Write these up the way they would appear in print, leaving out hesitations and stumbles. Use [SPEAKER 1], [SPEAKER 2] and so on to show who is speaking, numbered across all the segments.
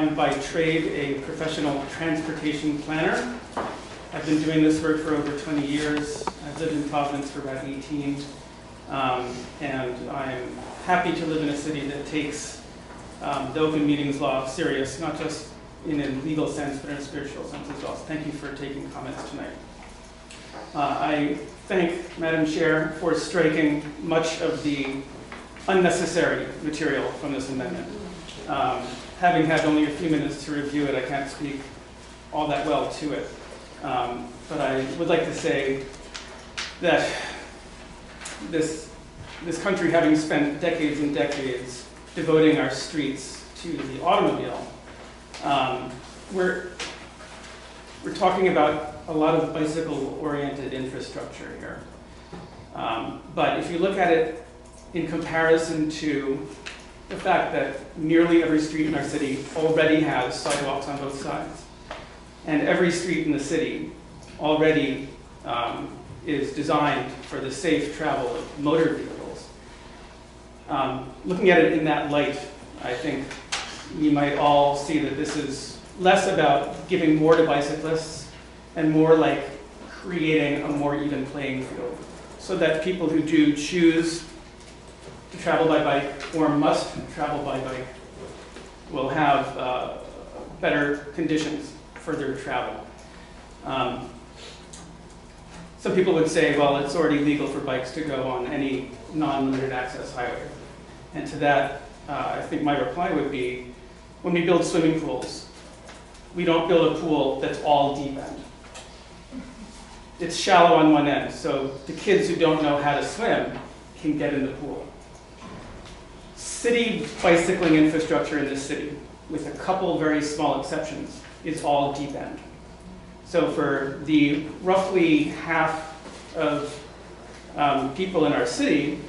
[SPEAKER 1] I'm by trade a professional transportation planner. I've been doing this work for over 20 years. I've lived in Providence for about 18. And I'm happy to live in a city that takes the open meetings law serious, not just in a legal sense, but in a spiritual sense as well. So thank you for taking comments tonight. I thank Madam Chair for striking much of the unnecessary material from this amendment. Having had only a few minutes to review it, I can't speak all that well to it. But I would like to say that this country, having spent decades and decades devoting our streets to the automobile, we're talking about a lot of bicycle-oriented infrastructure here. But if you look at it in comparison to the fact that nearly every street in our city already has sidewalks on both sides, and every street in the city already is designed for the safe travel of motor vehicles. Looking at it in that light, I think we might all see that this is less about giving more to bicyclists and more like creating a more even playing field so that people who do choose to travel by bike or must travel by bike will have better conditions for their travel. Some people would say, well, it's already legal for bikes to go on any non-limited access highway. And to that, I think my reply would be, when we build swimming pools, we don't build a pool that's all deep end. It's shallow on one end, so the kids who don't know how to swim can get in the pool. City bicycling infrastructure in this city, with a couple very small exceptions, is all deep end. So for the roughly half of people in our city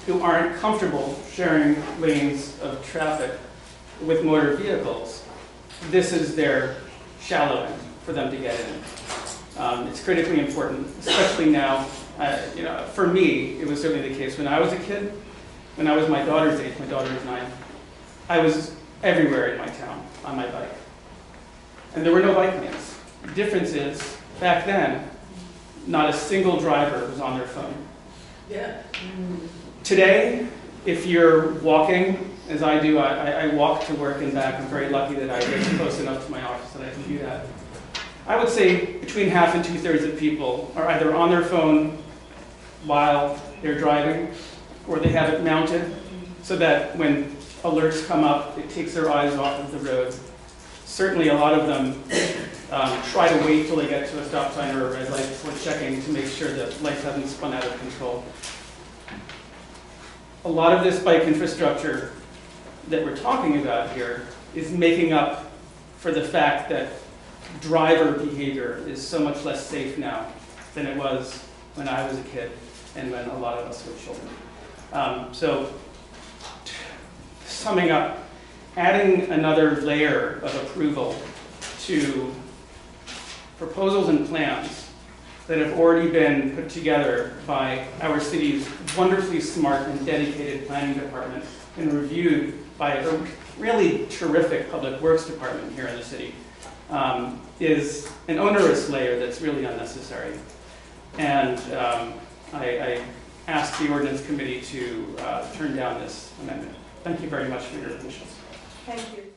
[SPEAKER 1] who aren't comfortable sharing lanes of traffic with motor vehicles, this is their shallow end for them to get in. It's critically important, especially now. For me, it was certainly the case when I was a kid. When I was my daughter's age, my daughter was 9, I was everywhere in my town on my bike. And there were no bike lanes. The difference is, back then, not a single driver was on their phone.
[SPEAKER 2] Yeah.
[SPEAKER 1] Today, if you're walking, as I do, I walk to work and back. I'm very lucky that I live close enough to my office that I can do that. I would say between half and 2/3 of people are either on their phone while they're driving, or they have it mounted so that when alerts come up, it takes their eyes off of the road. Certainly a lot of them try to wait till they get to a stop sign or a red light before checking to make sure that life hasn't spun out of control. A lot of this bike infrastructure that we're talking about here is making up for the fact that driver behavior is so much less safe now than it was when I was a kid and when a lot of us were children. So summing up, adding another layer of approval to proposals and plans that have already been put together by our city's wonderfully smart and dedicated planning department and reviewed by a really terrific public works department here in the city is an onerous layer that's really unnecessary. And I ask the Ordinance Committee to turn down this amendment. Thank you very much for your permission.
[SPEAKER 2] Thank you.